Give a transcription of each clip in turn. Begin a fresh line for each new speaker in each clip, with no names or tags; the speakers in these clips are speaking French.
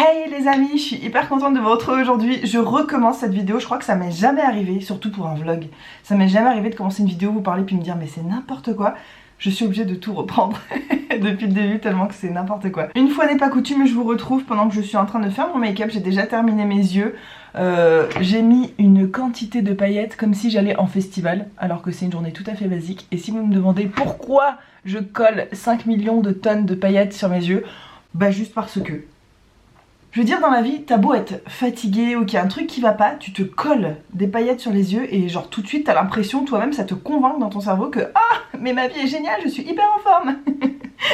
Hey les amis, je suis hyper contente de vous retrouver aujourd'hui. Je recommence cette vidéo, je crois que ça m'est jamais arrivé, surtout pour un vlog. Ça m'est jamais arrivé de commencer une vidéo, vous parler puis me dire mais c'est n'importe quoi. Je suis obligée de tout reprendre depuis le début tellement que c'est n'importe quoi. Une fois n'est pas coutume, je vous retrouve pendant que je suis en train de faire mon make-up. J'ai déjà terminé mes yeux. J'ai mis une quantité de paillettes comme si j'allais en festival, alors que c'est une journée tout à fait basique. Et si vous me demandez pourquoi je colle 5 millions de tonnes de paillettes sur mes yeux, bah juste parce que... Je veux dire, dans la vie, t'as beau être fatigué ou qu'il y a un truc qui va pas, tu te colles des paillettes sur les yeux et genre tout de suite t'as l'impression, toi-même, ça te convainc dans ton cerveau que ah, mais ma vie est géniale, je suis hyper en forme.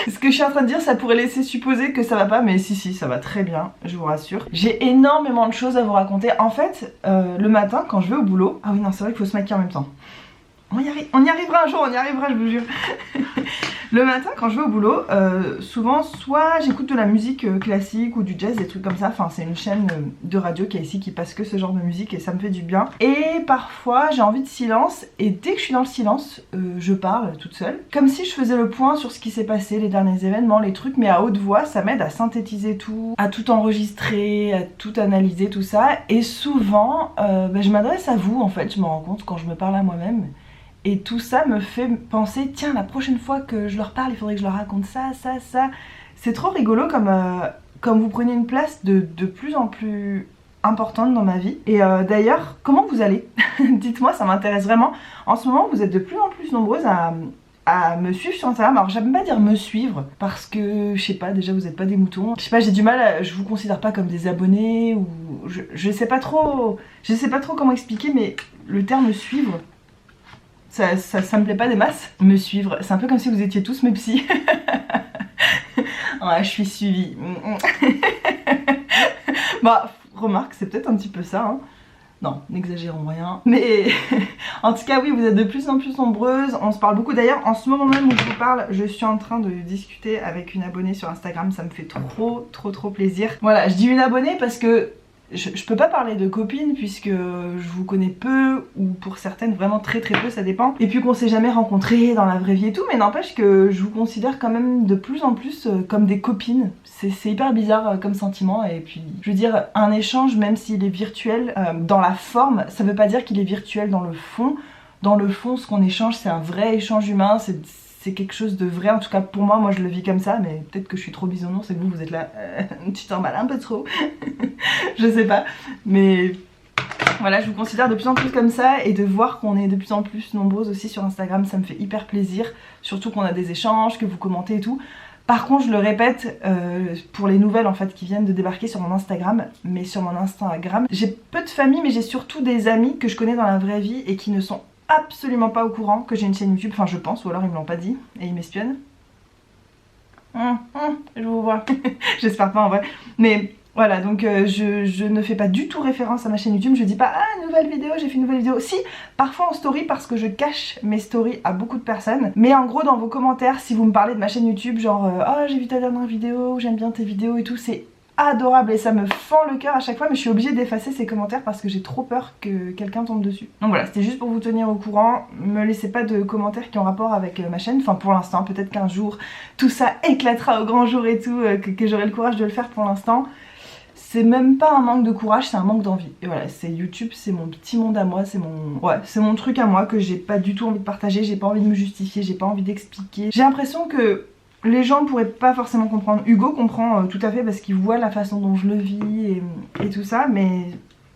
Ce que je suis en train de dire, ça pourrait laisser supposer que ça va pas, mais si, ça va très bien, je vous rassure. J'ai énormément de choses à vous raconter. En fait, le matin, quand je vais au boulot... Ah oui, non, c'est vrai qu'il faut se maquiller en même temps. On y arrivera un jour, on y arrivera, je vous jure. Le matin quand je vais au boulot, souvent soit j'écoute de la musique classique ou du jazz, des trucs comme ça. Enfin c'est une chaîne de radio qui est ici qui passe que ce genre de musique et ça me fait du bien. Et parfois j'ai envie de silence et dès que je suis dans le silence, je parle toute seule. Comme si je faisais le point sur ce qui s'est passé, les derniers événements, les trucs, mais à haute voix. Ça m'aide à synthétiser tout, à tout enregistrer, à tout analyser, tout ça. Et souvent je m'adresse à vous en fait, je me rends compte quand je me parle à moi-même. Et tout ça me fait penser, tiens, la prochaine fois que je leur parle, il faudrait que je leur raconte ça. C'est trop rigolo comme vous prenez une place de plus en plus importante dans ma vie. Et d'ailleurs, comment vous allez? Dites-moi, ça m'intéresse vraiment. En ce moment, vous êtes de plus en plus nombreuses à me suivre sur Instagram. Alors j'aime pas dire me suivre parce que je sais pas, déjà vous êtes pas des moutons. Je sais pas, j'ai du mal, je vous considère pas comme des abonnés ou je sais pas trop comment expliquer, mais le terme suivre, ça me plaît pas des masses. Me suivre, c'est un peu comme si vous étiez tous mes psys. Ouais, je suis suivie. Bah, remarque, c'est peut-être un petit peu ça, hein. Non, n'exagérons rien. Mais en tout cas, oui, vous êtes de plus en plus nombreuses. On se parle beaucoup. D'ailleurs, en ce moment même où je vous parle, je suis en train de discuter avec une abonnée sur Instagram. Ça me fait trop plaisir. Voilà, je dis une abonnée parce que je peux pas parler de copines puisque je vous connais peu ou pour certaines vraiment très peu, ça dépend. Et puis qu'on s'est jamais rencontrés dans la vraie vie et tout, mais n'empêche que je vous considère quand même de plus en plus comme des copines. C'est hyper bizarre comme sentiment. Et puis je veux dire, un échange même s'il est virtuel dans la forme, ça veut pas dire qu'il est virtuel dans le fond. Dans le fond, ce qu'on échange, c'est un vrai échange humain, c'est quelque chose de vrai, en tout cas pour moi je le vis comme ça, mais peut-être que je suis trop bisounours et que vous êtes là, tu t'emballes un peu trop, je sais pas, mais voilà, je vous considère de plus en plus comme ça et de voir qu'on est de plus en plus nombreuses aussi sur Instagram, ça me fait hyper plaisir, surtout qu'on a des échanges, que vous commentez et tout. Par contre, je le répète, pour les nouvelles en fait qui viennent de débarquer sur mon Instagram, mais sur mon Instagram, j'ai peu de famille mais j'ai surtout des amis que je connais dans la vraie vie et qui ne sont absolument pas au courant que j'ai une chaîne YouTube, enfin je pense, ou alors ils me l'ont pas dit et ils m'espionnent. Je vous vois. J'espère pas en vrai. Mais voilà, donc je ne fais pas du tout référence à ma chaîne YouTube, je dis pas ah nouvelle vidéo, j'ai fait une nouvelle vidéo. Si, parfois en story parce que je cache mes stories à beaucoup de personnes. Mais en gros dans vos commentaires, si vous me parlez de ma chaîne YouTube, genre oh j'ai vu ta dernière vidéo, j'aime bien tes vidéos et tout, c'est adorable et ça me fend le cœur à chaque fois, mais je suis obligée d'effacer ces commentaires parce que j'ai trop peur que quelqu'un tombe dessus. Donc voilà, c'était juste pour vous tenir au courant. Me laissez pas de commentaires qui ont rapport avec ma chaîne, enfin pour l'instant, peut-être qu'un jour tout ça éclatera au grand jour et tout, que j'aurai le courage de le faire. Pour l'instant c'est même pas un manque de courage, c'est un manque d'envie. Et voilà, c'est YouTube, c'est mon petit monde à moi, c'est mon truc à moi que j'ai pas du tout envie de partager, j'ai pas envie de me justifier, j'ai pas envie d'expliquer. J'ai l'impression que les gens pourraient pas forcément comprendre. Hugo comprend tout à fait parce qu'il voit la façon dont je le vis et tout ça, mais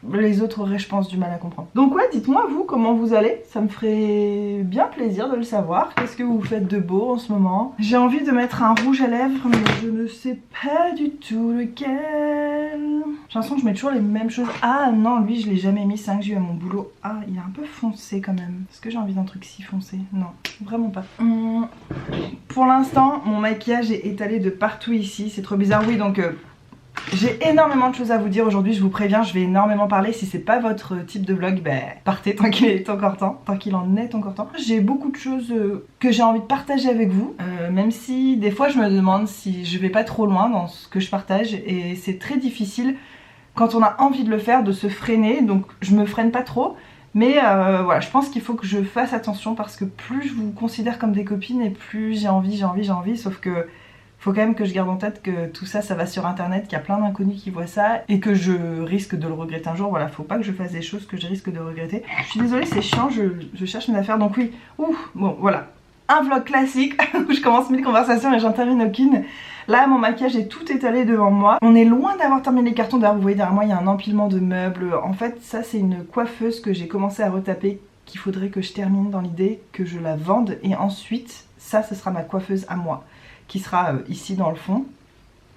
les autres auraient je pense du mal à comprendre. Donc ouais, dites-moi vous comment vous allez, ça me ferait bien plaisir de le savoir. Qu'est-ce que vous faites de beau en ce moment? J'ai envie de mettre un rouge à lèvres mais je ne sais pas du tout lequel. J'ai l'impression que je mets toujours les mêmes choses. Ah non, lui je l'ai jamais mis, c'est un que j'ai eu à mon boulot. Ah il est un peu foncé quand même. Est-ce que j'ai envie d'un truc si foncé? Non, vraiment pas. Pour l'instant mon maquillage est étalé de partout ici, c'est trop bizarre. Oui donc j'ai énormément de choses à vous dire aujourd'hui, je vous préviens, je vais énormément parler. Si c'est pas votre type de vlog, ben partez tant qu'il est encore temps, tant qu'il en est encore temps. J'ai beaucoup de choses que j'ai envie de partager avec vous, même si des fois je me demande si je vais pas trop loin dans ce que je partage et c'est très difficile quand on a envie de le faire de se freiner, donc je me freine pas trop. Mais voilà, je pense qu'il faut que je fasse attention parce que plus je vous considère comme des copines et plus j'ai envie, sauf que faut quand même que je garde en tête que tout ça, ça va sur internet, qu'il y a plein d'inconnus qui voient ça et que je risque de le regretter un jour. Voilà, faut pas que je fasse des choses que je risque de regretter. Je suis désolée, c'est chiant, je cherche mes affaires, donc oui. Bon, voilà. Un vlog classique où je commence 1000 conversations et j'en termine aucune. Là, mon maquillage est tout étalé devant moi. On est loin d'avoir terminé les cartons. D'ailleurs, vous voyez derrière moi, il y a un empilement de meubles. En fait, ça, c'est une coiffeuse que j'ai commencé à retaper, qu'il faudrait que je termine dans l'idée, que je la vende. Et ensuite, ça, ce sera ma coiffeuse à moi, qui sera ici dans le fond.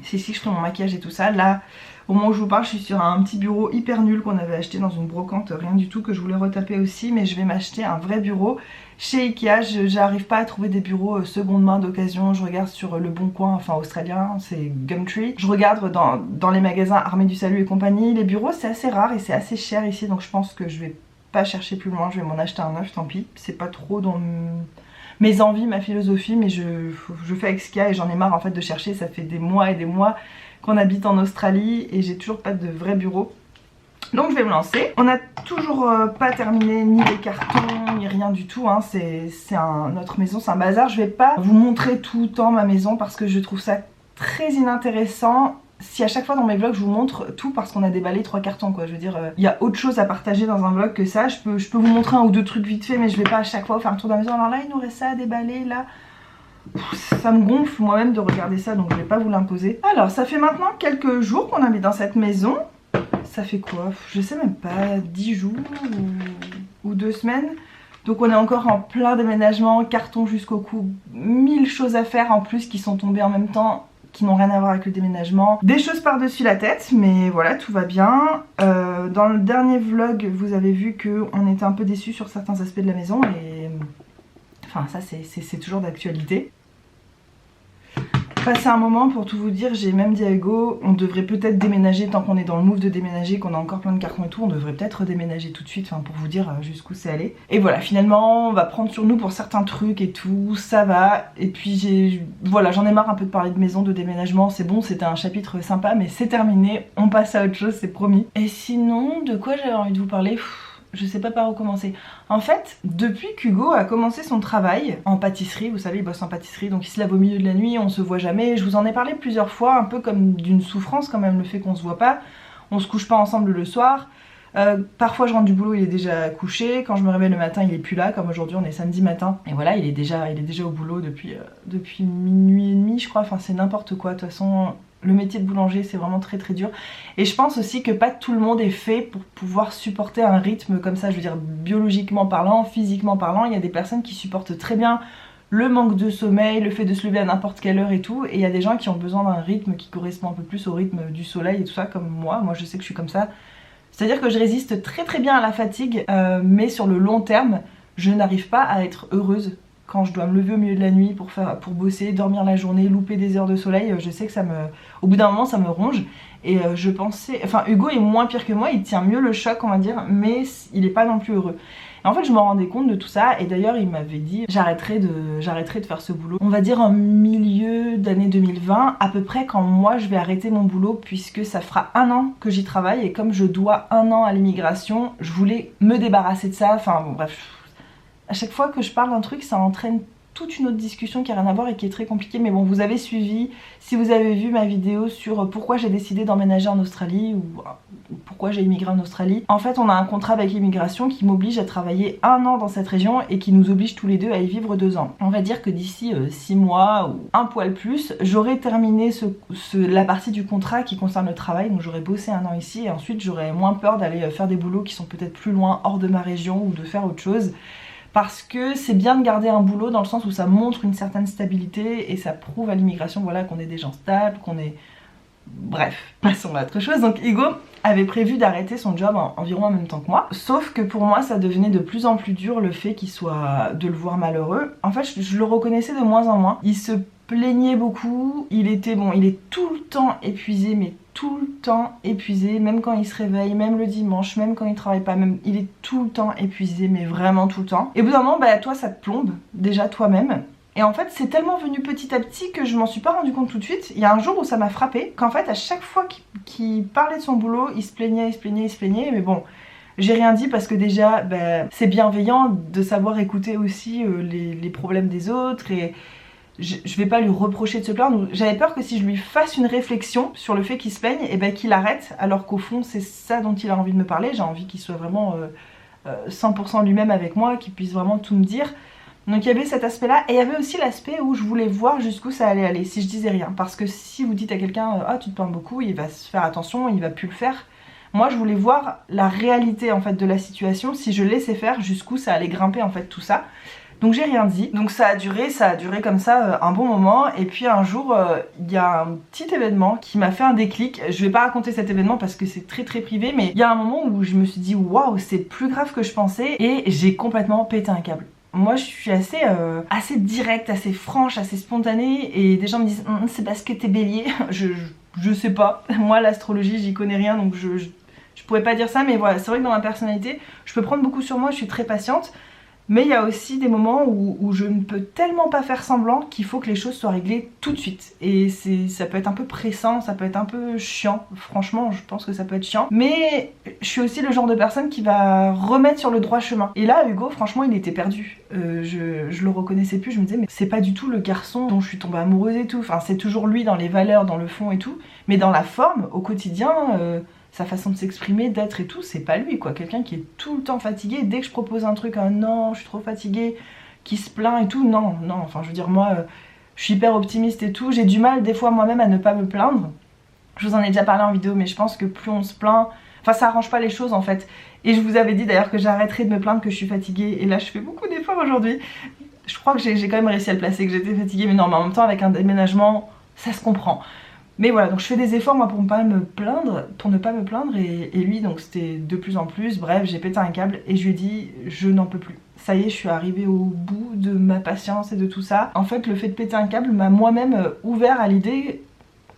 C'est ici que je fais mon maquillage et tout ça. Là, au moment où je vous parle, je suis sur un petit bureau hyper nul qu'on avait acheté dans une brocante, rien du tout, que je voulais retaper aussi. Mais je vais m'acheter un vrai bureau. Chez Ikea, j'arrive pas à trouver des bureaux seconde main d'occasion. Je regarde sur Le Bon Coin, enfin australien, c'est Gumtree. Je regarde dans les magasins Armée du Salut et compagnie. Les bureaux, c'est assez rare et c'est assez cher ici, donc je pense que je vais pas chercher plus loin. Je vais m'en acheter un neuf, tant pis. C'est pas trop dans mes envies, ma philosophie, mais je fais avec ce qu'il y a et j'en ai marre en fait de chercher. Ça fait des mois et des mois qu'on habite en Australie et j'ai toujours pas de vrai bureau. Donc je vais me lancer. On n'a toujours pas terminé ni les cartons ni rien du tout, hein. Notre maison, c'est un bazar. Je vais pas vous montrer tout le temps ma maison parce que je trouve ça très inintéressant. Si à chaque fois dans mes vlogs je vous montre tout parce qu'on a déballé 3 cartons quoi, je veux dire, il y a autre chose à partager dans un vlog que ça. Je peux vous montrer un ou deux trucs vite fait, mais je vais pas à chaque fois faire un tour de la maison. Alors là il nous reste ça à déballer, là ça me gonfle moi-même de regarder ça, donc je vais pas vous l'imposer. Alors ça fait maintenant quelques jours qu'on habite dans cette maison. Ça fait quoi? Je sais même pas, 10 jours ou 2 semaines. Donc on est encore en plein déménagement, carton jusqu'au cou, 1000 choses à faire en plus qui sont tombées en même temps, qui n'ont rien à voir avec le déménagement. Des choses par-dessus la tête, mais voilà, tout va bien. Dans le dernier vlog, vous avez vu qu'on était un peu déçus sur certains aspects de la maison et... Enfin ça c'est toujours d'actualité. Passé un moment, pour tout vous dire, j'ai même dit à Hugo, on devrait peut-être déménager tant qu'on est dans le move de déménager, qu'on a encore plein de cartons et tout, on devrait peut-être déménager tout de suite, enfin pour vous dire jusqu'où c'est allé. Et voilà, finalement, on va prendre sur nous pour certains trucs et tout, ça va. Et puis voilà, j'en ai marre un peu de parler de maison, de déménagement, c'est bon, c'était un chapitre sympa, mais c'est terminé, on passe à autre chose, c'est promis. Et sinon, de quoi j'avais envie de vous parler? Je sais pas par où commencer. En fait, depuis qu'Hugo a commencé son travail en pâtisserie, vous savez, il bosse en pâtisserie, donc il se lève au milieu de la nuit, on se voit jamais. Je vous en ai parlé plusieurs fois, un peu comme d'une souffrance quand même, le fait qu'on se voit pas. On se couche pas ensemble le soir. Parfois je rentre du boulot, il est déjà couché. Quand je me réveille le matin, il est plus là, comme aujourd'hui, on est samedi matin. Et voilà, il est déjà au boulot depuis minuit et demi, je crois. Enfin, c'est n'importe quoi, de toute façon... Le métier de boulanger c'est vraiment très très dur et je pense aussi que pas tout le monde est fait pour pouvoir supporter un rythme comme ça, je veux dire biologiquement parlant, physiquement parlant, il y a des personnes qui supportent très bien le manque de sommeil, le fait de se lever à n'importe quelle heure et tout, et il y a des gens qui ont besoin d'un rythme qui correspond un peu plus au rythme du soleil et tout ça, comme moi je sais que je suis comme ça, c'est à dire que je résiste très très bien à la fatigue, mais sur le long terme je n'arrive pas à être heureuse. Quand je dois me lever au milieu de la nuit pour bosser, dormir la journée, louper des heures de soleil, je sais que au bout d'un moment ça me ronge. Et je pensais... Enfin Hugo est moins pire que moi, il tient mieux le choc on va dire, mais il est pas non plus heureux. Et en fait je me rendais compte de tout ça et d'ailleurs il m'avait dit j'arrêterai de faire ce boulot. On va dire en milieu d'année 2020, à peu près quand moi je vais arrêter mon boulot puisque ça fera 1 an que j'y travaille et comme je dois 1 an à l'immigration, je voulais me débarrasser de ça, enfin bon bref... À chaque fois que je parle d'un truc, ça entraîne toute une autre discussion qui n'a rien à voir et qui est très compliquée. Mais bon, vous avez suivi, si vous avez vu ma vidéo sur pourquoi j'ai décidé d'emménager en Australie ou pourquoi j'ai immigré en Australie. En fait, on a un contrat avec l'immigration qui m'oblige à travailler 1 an dans cette région et qui nous oblige tous les deux à y vivre 2 ans. On va dire que d'ici 6 mois ou un poil plus, j'aurai terminé la partie du contrat qui concerne le travail. Donc j'aurai bossé 1 an ici et ensuite j'aurai moins peur d'aller faire des boulots qui sont peut-être plus loin, hors de ma région ou de faire autre chose. Parce que c'est bien de garder un boulot dans le sens où ça montre une certaine stabilité et ça prouve à l'immigration voilà, qu'on est des gens stables, qu'on est... Bref, passons à autre chose. Donc Hugo avait prévu d'arrêter son job environ en même temps que moi. Sauf que pour moi ça devenait de plus en plus dur le fait de le voir malheureux. En fait je le reconnaissais de moins en moins. Il se plaignait beaucoup, il est tout le temps épuisé, mais tout le temps épuisé, même quand il se réveille, même le dimanche, même quand il travaille pas, même il est tout le temps épuisé, mais vraiment tout le temps. Et au bout d'un moment, bah toi ça te plombe, déjà toi-même. Et en fait c'est tellement venu petit à petit que je m'en suis pas rendu compte tout de suite. Il y a un jour où ça m'a frappé, qu'en fait à chaque fois qu'il parlait de son boulot, il se plaignait, mais bon... J'ai rien dit parce que déjà c'est bienveillant de savoir écouter aussi les problèmes des autres et je vais pas lui reprocher de se plaindre. J'avais peur que si je lui fasse une réflexion sur le fait qu'il se plaigne, et ben qu'il arrête, alors qu'au fond c'est ça dont il a envie de me parler. J'ai envie qu'il soit vraiment 100% lui-même avec moi, qu'il puisse vraiment tout me dire. Donc il y avait cet aspect là, et il y avait aussi l'aspect où je voulais voir jusqu'où ça allait aller si je disais rien. Parce que si vous dites à quelqu'un ah tu te plains beaucoup, il va se faire attention, il va plus le faire. Moi je voulais voir la réalité en fait de la situation, si je laissais faire, jusqu'où ça allait grimper en fait tout ça. Donc j'ai rien dit, donc ça a duré comme ça un bon moment. Et puis un jour il y a un petit événement qui m'a fait un déclic. Je vais pas raconter cet événement parce que c'est très privé, mais il y a un moment où je me suis dit waouh, c'est plus grave que je pensais, et j'ai complètement pété un câble. Moi je suis assez directe, assez franche, assez spontanée, et des gens me disent c'est parce que t'es bélier. Je sais pas, moi l'astrologie j'y connais rien, donc je pourrais pas dire ça, mais voilà, c'est vrai que dans ma personnalité je peux prendre beaucoup sur moi, je suis très patiente. Mais il y a aussi des moments où je ne peux tellement pas faire semblant qu'il faut que les choses soient réglées tout de suite. Et ça peut être un peu pressant, ça peut être un peu chiant. Franchement, je pense que ça peut être chiant. Mais je suis aussi le genre de personne qui va remettre sur le droit chemin. Et là, Hugo, franchement, il était perdu. Je le reconnaissais plus, je me disais, mais c'est pas du tout le garçon dont je suis tombée amoureuse et tout. Enfin, c'est toujours lui dans les valeurs, dans le fond et tout. Mais dans la forme, au quotidien... sa façon de s'exprimer, d'être et tout, c'est pas lui quoi. Quelqu'un qui est tout le temps fatigué, dès que je propose un truc, non, je suis trop fatiguée, qui se plaint et tout, non, enfin je veux dire moi, je suis hyper optimiste et tout, j'ai du mal des fois moi-même à ne pas me plaindre. Je vous en ai déjà parlé en vidéo, mais je pense que plus on se plaint, enfin ça arrange pas les choses en fait. Et je vous avais dit d'ailleurs que j'arrêterais de me plaindre que je suis fatiguée, et là je fais beaucoup d'efforts aujourd'hui. Je crois que j'ai quand même réussi à le placer, que j'étais fatiguée, mais non, mais en même temps avec un déménagement, ça se comprend. Mais voilà, donc je fais des efforts moi pour ne pas me plaindre, et lui donc c'était de plus en plus. Bref, j'ai pété un câble et je lui ai dit je n'en peux plus. Ça y est, je suis arrivée au bout de ma patience et de tout ça. En fait, le fait de péter un câble m'a moi-même ouvert à l'idée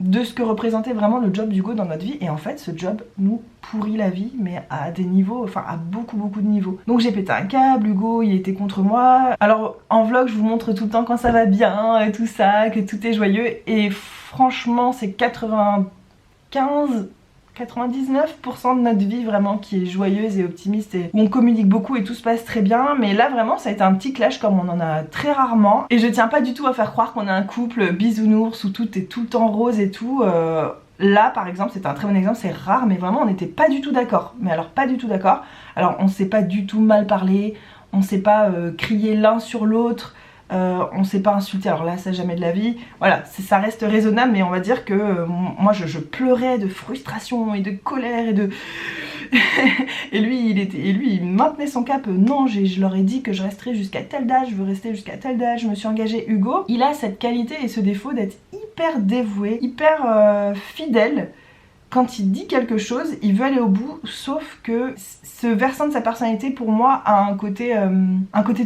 de ce que représentait vraiment le job d'Hugo dans notre vie. Et en fait, ce job nous pourrit la vie, mais à des niveaux, enfin à beaucoup de niveaux. Donc j'ai pété un câble, Hugo il était contre moi. Alors en vlog je vous montre tout le temps quand ça va bien et tout ça, que tout est joyeux, et franchement c'est 99% de notre vie vraiment qui est joyeuse et optimiste, et où on communique beaucoup et tout se passe très bien. Mais là vraiment ça a été un petit clash comme on en a très rarement, et je tiens pas du tout à faire croire qu'on est un couple bisounours où tout est tout le temps rose et tout. Là par exemple c'est un très bon exemple, c'est rare, mais vraiment on n'était pas du tout d'accord, mais alors pas du tout d'accord. Alors on s'est pas du tout mal parlé, on s'est pas crié l'un sur l'autre, on s'est pas insulté, alors là ça jamais de la vie, voilà, ça reste raisonnable. Mais on va dire que moi je pleurais de frustration et de colère et de... et lui il maintenait son cap. Non, je leur ai dit que je resterais jusqu'à telle date, je veux rester jusqu'à telle date, je me suis engagée. Hugo, il a cette qualité et ce défaut d'être hyper dévoué, hyper fidèle. Quand il dit quelque chose, il veut aller au bout, sauf que ce versant de sa personnalité pour moi a un côté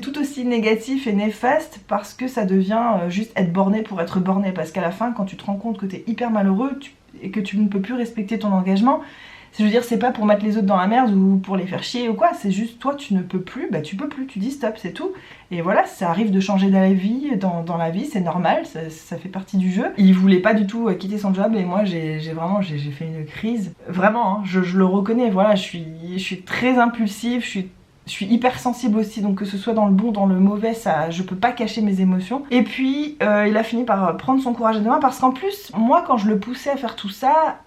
tout aussi négatif et néfaste, parce que ça devient juste être borné pour être borné. Parce qu'à la fin, quand tu te rends compte que t'es hyper malheureux et que tu ne peux plus respecter ton engagement, je veux dire, c'est pas pour mettre les autres dans la merde ou pour les faire chier ou quoi, c'est juste toi tu ne peux plus, bah tu peux plus, tu dis stop, c'est tout. Et voilà, ça arrive de changer d'avis dans la vie, c'est normal, ça fait partie du jeu. Il voulait pas du tout quitter son job, et moi j'ai fait une crise. Vraiment, hein, je le reconnais, voilà, je suis très impulsive, je suis hyper sensible aussi, donc que ce soit dans le bon, dans le mauvais, ça, je peux pas cacher mes émotions. Et puis il a fini par prendre son courage à deux mains, parce qu'en plus, moi quand je le poussais à faire tout ça,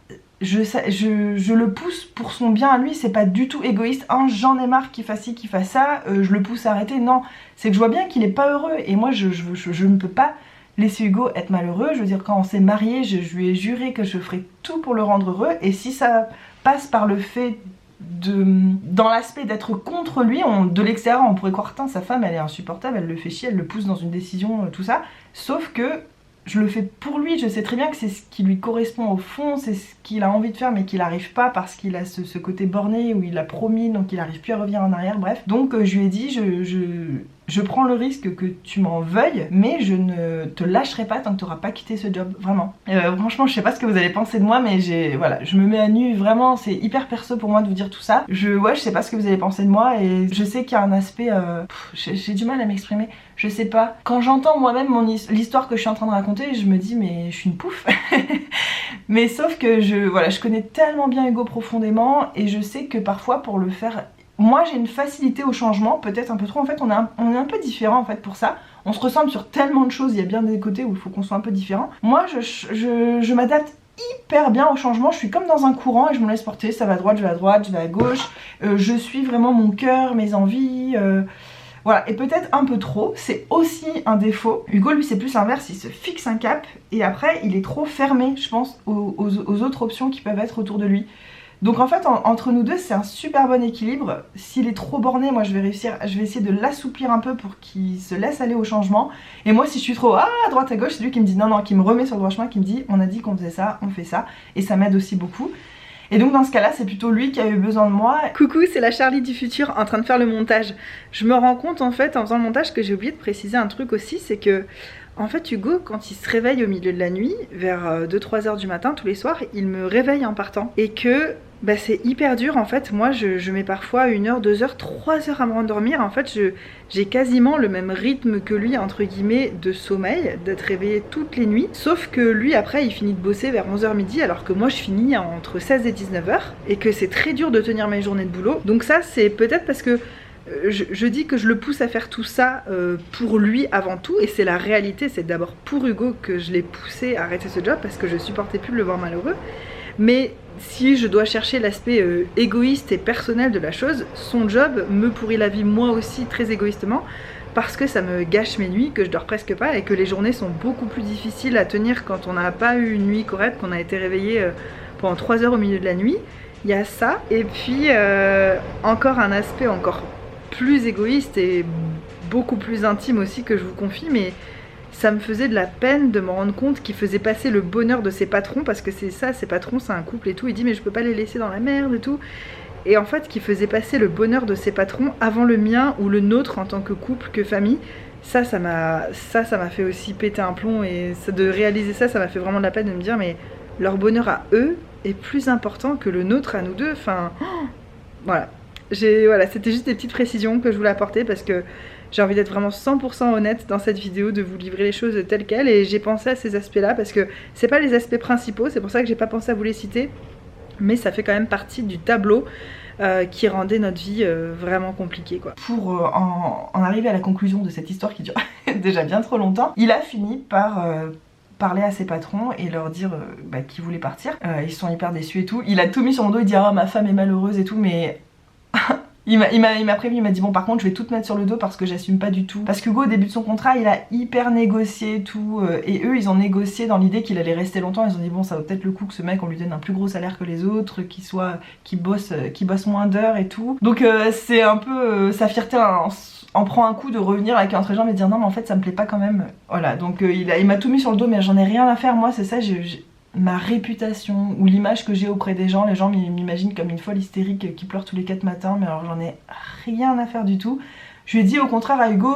je le pousse pour son bien à lui, c'est pas du tout égoïste. J'en ai marre qu'il fasse ci, qu'il fasse ça, je le pousse à arrêter. Non, c'est que je vois bien qu'il est pas heureux, et moi je ne peux pas laisser Hugo être malheureux. Je veux dire, quand on s'est mariés, je lui ai juré que je ferais tout pour le rendre heureux, et si ça passe par le fait dans l'aspect d'être contre lui, de l'extérieur on pourrait croire, sa femme elle est insupportable, elle le fait chier, elle le pousse dans une décision, tout ça, sauf que je le fais pour lui, je sais très bien que c'est ce qui lui correspond au fond, c'est ce qu'il a envie de faire mais qu'il n'arrive pas parce qu'il a ce côté borné où il a promis, donc il n'arrive plus à revenir en arrière, bref. Donc je lui ai dit, je prends le risque que tu m'en veuilles, mais je ne te lâcherai pas tant que tu n'auras pas quitté ce job, vraiment. Franchement, je sais pas ce que vous allez penser de moi, mais voilà, je me mets à nu, vraiment, c'est hyper perso pour moi de vous dire tout ça. Je sais pas ce que vous allez penser de moi, et je sais qu'il y a un aspect, j'ai du mal à m'exprimer, je sais pas. Quand j'entends moi-même l'histoire que je suis en train de raconter, je me dis mais je suis une pouffe. Mais sauf que je connais tellement bien Hugo profondément, et je sais que parfois pour le faire, moi j'ai une facilité au changement, peut-être un peu trop, en fait on est un peu différents en fait pour ça. On se ressemble sur tellement de choses, il y a bien des côtés où il faut qu'on soit un peu différent. Moi je m'adapte hyper bien au changement, je suis comme dans un courant et je me laisse porter, ça va à droite, je vais à droite, je vais à gauche, je suis vraiment mon cœur, mes envies, voilà, et peut-être un peu trop, c'est aussi un défaut. Hugo lui c'est plus l'inverse, il se fixe un cap et après il est trop fermé je pense aux autres options qui peuvent être autour de lui. Donc en fait entre nous deux c'est un super bon équilibre. S'il est trop borné, moi je vais essayer de l'assouplir un peu pour qu'il se laisse aller au changement. Et moi si je suis trop à droite à gauche, c'est lui qui me dit non non, qui me remet sur le droit chemin, qui me dit on a dit qu'on faisait ça, on fait ça. Et ça m'aide aussi beaucoup. Et donc dans ce cas-là, c'est plutôt lui qui a eu besoin de moi. Coucou, c'est la Charlie du futur en train de faire le montage. Je me rends compte en fait en faisant le montage que j'ai oublié de préciser un truc aussi, c'est que en fait Hugo quand il se réveille au milieu de la nuit, vers 2-3 heures du matin tous les soirs, il me réveille en partant. Et que bah, c'est hyper dur en fait, moi je mets parfois 1 heure, 2 heures, 3 heures à me rendormir. En fait j'ai quasiment le même rythme que lui entre guillemets de sommeil, d'être réveillée toutes les nuits. Sauf que lui après il finit de bosser vers 11h midi alors que moi je finis entre 16 et 19h. Et que c'est très dur de tenir mes journées de boulot. Donc ça c'est peut-être parce que je dis que je le pousse à faire tout ça pour lui avant tout, et c'est la réalité, c'est d'abord pour Hugo que je l'ai poussé à arrêter ce job parce que je supportais plus de le voir malheureux. Mais si je dois chercher l'aspect égoïste et personnel de la chose, son job me pourrit la vie moi aussi très égoïstement, parce que ça me gâche mes nuits, que je dors presque pas et que les journées sont beaucoup plus difficiles à tenir quand on n'a pas eu une nuit correcte, qu'on a été réveillé pendant 3 heures au milieu de la nuit. Il y a ça, et puis encore un aspect encore plus égoïste et beaucoup plus intime aussi que je vous confie, mais ça me faisait de la peine de me rendre compte qu'il faisait passer le bonheur de ses patrons, parce que c'est ça, ses patrons c'est un couple et tout, il dit mais je peux pas les laisser dans la merde et tout, et en fait qu'il faisait passer le bonheur de ses patrons avant le mien ou le nôtre en tant que couple, que famille. Ça m'a fait aussi péter un plomb, et de réaliser ça m'a fait vraiment de la peine de me dire mais leur bonheur à eux est plus important que le nôtre à nous deux, enfin voilà. Voilà, c'était juste des petites précisions que je voulais apporter parce que j'ai envie d'être vraiment 100% honnête dans cette vidéo, de vous livrer les choses telles quelles, et j'ai pensé à ces aspects là parce que c'est pas les aspects principaux, c'est pour ça que j'ai pas pensé à vous les citer, mais ça fait quand même partie du tableau qui rendait notre vie vraiment compliquée quoi. Pour en arriver à la conclusion de cette histoire qui dure déjà bien trop longtemps, il a fini par parler à ses patrons et leur dire qu'il voulait partir. Ils sont hyper déçus et tout, il a tout mis sur mon dos, il dit ah ma femme est malheureuse et tout, mais il m'a prévenu, il m'a dit bon par contre je vais tout te mettre sur le dos parce que j'assume pas du tout. Parce que Hugo au début de son contrat il a hyper négocié tout, et eux ils ont négocié dans l'idée qu'il allait rester longtemps. Ils ont dit bon ça vaut peut-être le coup que ce mec on lui donne un plus gros salaire que les autres, qu'il bosse moins d'heures et tout. Donc c'est un peu sa fierté en prend un coup de revenir avec entre les jambes et dire non mais en fait ça me plaît pas quand même. Voilà, donc il m'a tout mis sur le dos, mais j'en ai rien à faire. Moi c'est ça, ma réputation ou l'image que j'ai auprès des gens m'imaginent comme une folle hystérique qui pleure tous les 4 matins, mais alors j'en ai rien à faire du tout. Je lui ai dit au contraire à Hugo,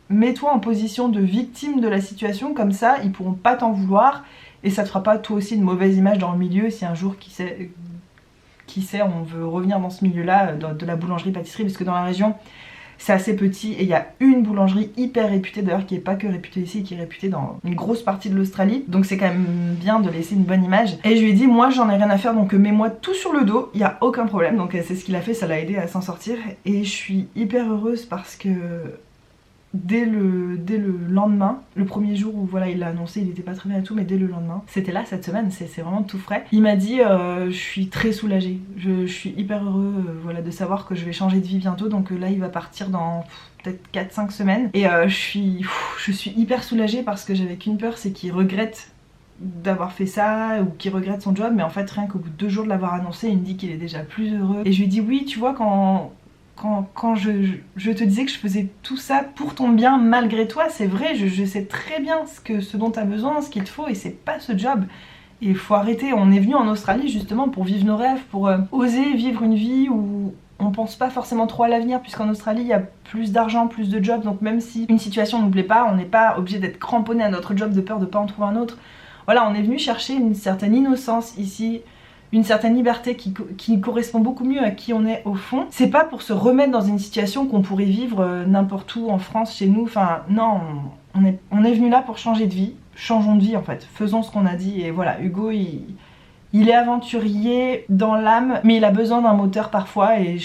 mets-toi en position de victime de la situation, comme ça ils pourront pas t'en vouloir et ça te fera pas toi aussi une mauvaise image dans le milieu si un jour qui sait on veut revenir dans ce milieu là de la boulangerie-pâtisserie, parce que dans la région c'est assez petit et il y a une boulangerie hyper réputée d'ailleurs qui est pas que réputée ici, qui est réputée dans une grosse partie de l'Australie, donc c'est quand même bien de laisser une bonne image. Et je lui ai dit moi j'en ai rien à faire, donc mets-moi tout sur le dos, il y a aucun problème. Donc c'est ce qu'il a fait, ça l'a aidé à s'en sortir et je suis hyper heureuse parce que dès le lendemain, le premier jour où voilà il l'a annoncé, il était pas très bien et tout, mais dès le lendemain, c'était là cette semaine, c'est vraiment tout frais, il m'a dit je suis très soulagée, je suis hyper heureux voilà, de savoir que je vais changer de vie bientôt, donc là il va partir dans peut-être 4-5 semaines et je suis hyper soulagée parce que j'avais qu'une peur, c'est qu'il regrette d'avoir fait ça ou qu'il regrette son job, mais en fait rien qu'au bout de 2 jours de l'avoir annoncé, il me dit qu'il est déjà plus heureux. Et je lui dis oui tu vois quand je te disais que je faisais tout ça pour ton bien malgré toi, c'est vrai, je sais très bien ce dont tu as besoin, ce qu'il te faut, et c'est pas ce job. Et il faut arrêter, on est venu en Australie justement pour vivre nos rêves, pour oser vivre une vie où on pense pas forcément trop à l'avenir, puisqu'en Australie il y a plus d'argent, plus de jobs, donc même si une situation nous plaît pas, on n'est pas obligé d'être cramponné à notre job de peur de pas en trouver un autre. Voilà, on est venu chercher une certaine innocence ici, une certaine liberté qui correspond beaucoup mieux à qui on est au fond. C'est pas pour se remettre dans une situation qu'on pourrait vivre n'importe où en France, chez nous, enfin non, on est venu là pour changer de vie, changeons de vie en fait, faisons ce qu'on a dit. Et voilà, Hugo Il est aventurier dans l'âme, mais il a besoin d'un moteur parfois et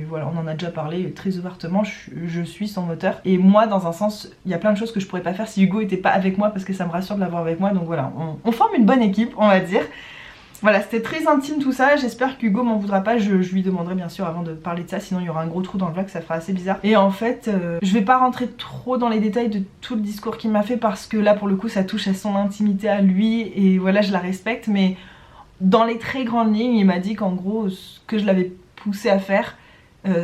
voilà, on en a déjà parlé très ouvertement, je suis son moteur. Et moi, dans un sens, il y a plein de choses que je pourrais pas faire si Hugo était pas avec moi parce que ça me rassure de l'avoir avec moi. Donc voilà, on forme une bonne équipe, on va dire. Voilà, c'était très intime tout ça, j'espère qu'Hugo m'en voudra pas, je lui demanderai bien sûr avant de parler de ça, sinon il y aura un gros trou dans le vlog, ça fera assez bizarre. Et en fait, je vais pas rentrer trop dans les détails de tout le discours qu'il m'a fait parce que là pour le coup ça touche à son intimité à lui et voilà, je la respecte, mais dans les très grandes lignes, il m'a dit qu'en gros, ce que je l'avais poussé à faire,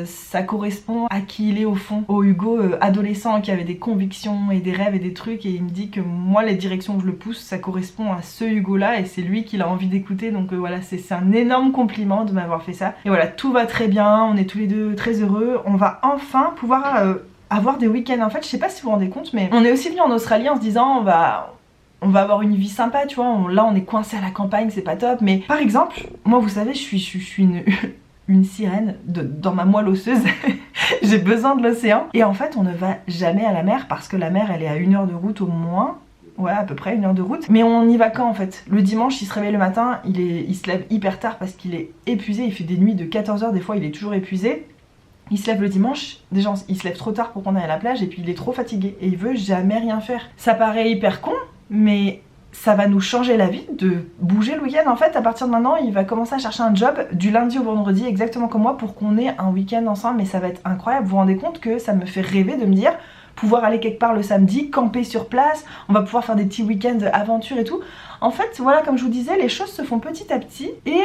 ça correspond à qui il est au fond, au Hugo adolescent qui avait des convictions et des rêves et des trucs, et il me dit que moi les directions que je le pousse ça correspond à ce Hugo là et c'est lui qu'il a envie d'écouter, donc voilà, c'est un énorme compliment de m'avoir fait ça. Et voilà, tout va très bien, on est tous les deux très heureux, on va enfin pouvoir avoir des week-ends. En fait je sais pas si vous vous rendez compte, mais on est aussi venu en Australie en se disant on va avoir une vie sympa, tu vois, là on est coincé à la campagne, c'est pas top, mais par exemple, moi vous savez je suis une sirène dans ma moelle osseuse, j'ai besoin de l'océan, et en fait on ne va jamais à la mer parce que la mer elle est à 1 heure de route au moins, ouais à peu près 1 heure de route, mais on y va quand en fait? Le dimanche il se réveille le matin, il se lève hyper tard parce qu'il est épuisé, il fait des nuits de 14 heures des fois, il est toujours épuisé. Il se lève le dimanche, déjà il se lève trop tard pour qu'on aille à la plage et puis il est trop fatigué et il veut jamais rien faire. Ça paraît hyper con, mais ça va nous changer la vie de bouger le week-end. En fait, à partir de maintenant, il va commencer à chercher un job du lundi au vendredi, exactement comme moi, pour qu'on ait un week-end ensemble. Mais ça va être incroyable. Vous vous rendez compte que ça me fait rêver de me dire pouvoir aller quelque part le samedi, camper sur place, on va pouvoir faire des petits week-ends aventure et tout. En fait, voilà, comme je vous disais, les choses se font petit à petit et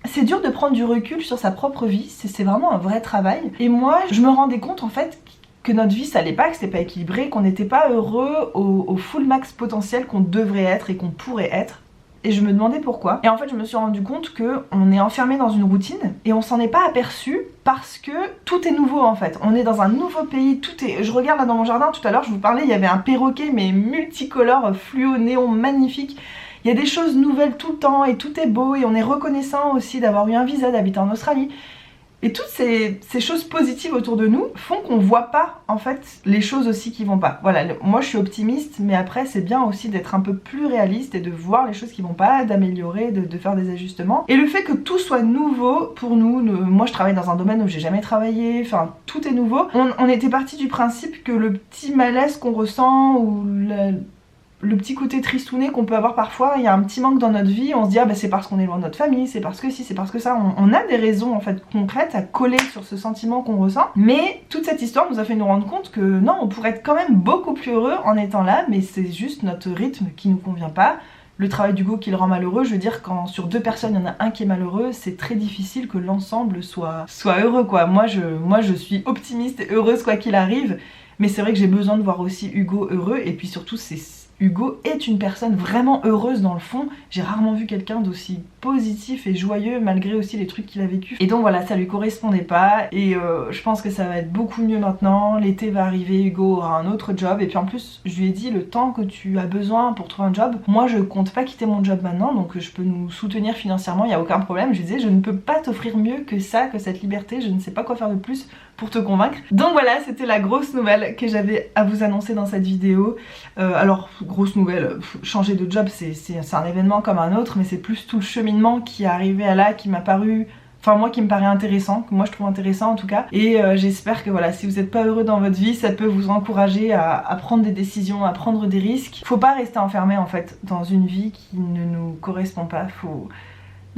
c'est dur de prendre du recul sur sa propre vie. C'est vraiment un vrai travail. Et moi, je me rendais compte en fait que notre vie ça allait pas, que c'était pas équilibré, qu'on n'était pas heureux au full max potentiel qu'on devrait être et qu'on pourrait être. Et je me demandais pourquoi. Et en fait je me suis rendu compte que on est enfermé dans une routine et on s'en est pas aperçu parce que tout est nouveau en fait. On est dans un nouveau pays, tout est... Je regarde là dans mon jardin, tout à l'heure je vous parlais, il y avait un perroquet mais multicolore, fluo, néon, magnifique. Il y a des choses nouvelles tout le temps et tout est beau et on est reconnaissant aussi d'avoir eu un visa, d'habiter en Australie. Et toutes ces choses positives autour de nous font qu'on voit pas en fait les choses aussi qui vont pas. Voilà, moi je suis optimiste, mais après c'est bien aussi d'être un peu plus réaliste et de voir les choses qui vont pas, d'améliorer, de faire des ajustements. Et le fait que tout soit nouveau pour nous, moi je travaille dans un domaine où j'ai jamais travaillé, enfin tout est nouveau. On était parti du principe que le petit malaise qu'on ressent ou le petit côté tristouné qu'on peut avoir parfois, il y a un petit manque dans notre vie, on se dit ah bah c'est parce qu'on est loin de notre famille, c'est parce que si, c'est parce que ça, on a des raisons en fait concrètes à coller sur ce sentiment qu'on ressent, mais toute cette histoire nous a fait nous rendre compte que non, on pourrait être quand même beaucoup plus heureux en étant là, mais c'est juste notre rythme qui nous convient pas, le travail d'Hugo qui le rend malheureux. Je veux dire, quand sur 2 personnes il y en a un qui est malheureux, c'est très difficile que l'ensemble soit heureux quoi. Moi je suis optimiste et heureuse quoi qu'il arrive, mais c'est vrai que j'ai besoin de voir aussi Hugo heureux, et puis surtout Hugo est une personne vraiment heureuse dans le fond. J'ai rarement vu quelqu'un d'aussi positif et joyeux malgré aussi les trucs qu'il a vécu. Et donc voilà, ça lui correspondait pas et je pense que ça va être beaucoup mieux maintenant. L'été va arriver, Hugo aura un autre job et puis en plus je lui ai dit le temps que tu as besoin pour trouver un job. Moi je compte pas quitter mon job maintenant, donc je peux nous soutenir financièrement, il n'y a aucun problème. Je lui disais je ne peux pas t'offrir mieux que ça, que cette liberté, je ne sais pas quoi faire de plus pour te convaincre. Donc voilà, c'était la grosse nouvelle que j'avais à vous annoncer dans cette vidéo. Alors grosse nouvelle, changer de job c'est un événement comme un autre, mais c'est plus tout le cheminement qui est arrivé à là, qui m'a paru... Enfin moi qui me paraît intéressant, que moi je trouve intéressant en tout cas. Et j'espère que voilà, si vous n'êtes pas heureux dans votre vie, ça peut vous encourager à prendre des décisions, à prendre des risques. Faut pas rester enfermé en fait dans une vie qui ne nous correspond pas.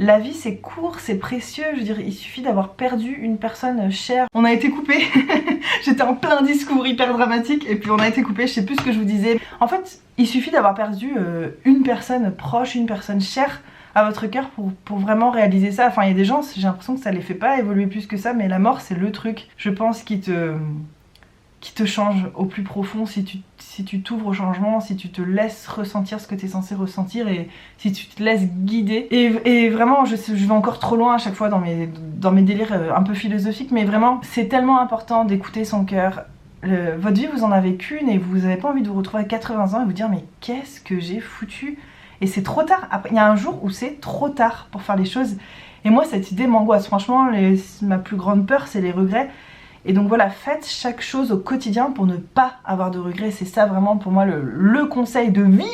La vie c'est court, c'est précieux, je veux dire il suffit d'avoir perdu une personne chère. On a été coupé, j'étais en plein discours hyper dramatique et puis on a été coupé, je sais plus ce que je vous disais. En fait il suffit d'avoir perdu une personne proche, une personne chère à votre cœur pour vraiment réaliser ça. Enfin il y a des gens, j'ai l'impression que ça les fait pas évoluer plus que ça, mais la mort c'est le truc, je pense, qui te change au plus profond si tu t'ouvres au changement, si tu te laisses ressentir ce que tu es censé ressentir et si tu te laisses guider. Et vraiment, je vais encore trop loin à chaque fois dans mes délires un peu philosophiques, mais vraiment, c'est tellement important d'écouter son cœur. Votre vie, vous en avez qu'une et vous n'avez pas envie de vous retrouver à 80 ans et vous dire mais qu'est-ce que j'ai foutu? Et c'est trop tard. Il y a un jour où c'est trop tard pour faire les choses. Et moi, cette idée m'angoisse. Franchement, ma plus grande peur, c'est les regrets. Et donc voilà, faites chaque chose au quotidien pour ne pas avoir de regrets. C'est ça vraiment pour moi le conseil de vie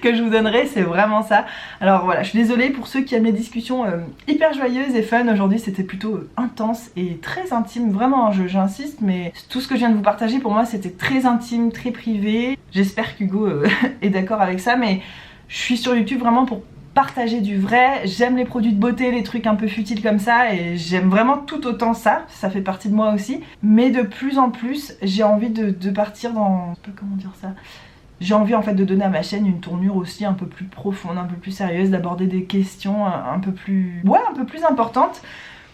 que je vous donnerai, c'est vraiment ça. Alors voilà, je suis désolée pour ceux qui aiment les discussions hyper joyeuses et fun. Aujourd'hui c'était plutôt intense et très intime, vraiment, j'insiste, mais tout ce que je viens de vous partager pour moi c'était très intime, très privé. J'espère qu'Hugo est d'accord avec ça, mais je suis sur YouTube vraiment pour partager du vrai. J'aime les produits de beauté, les trucs un peu futiles comme ça, et j'aime vraiment tout autant ça fait partie de moi aussi. Mais de plus en plus j'ai envie de partir dans... je sais pas comment dire ça... J'ai envie en fait de donner à ma chaîne une tournure aussi un peu plus profonde, un peu plus sérieuse, d'aborder des questions un peu plus... ouais, un peu plus importantes.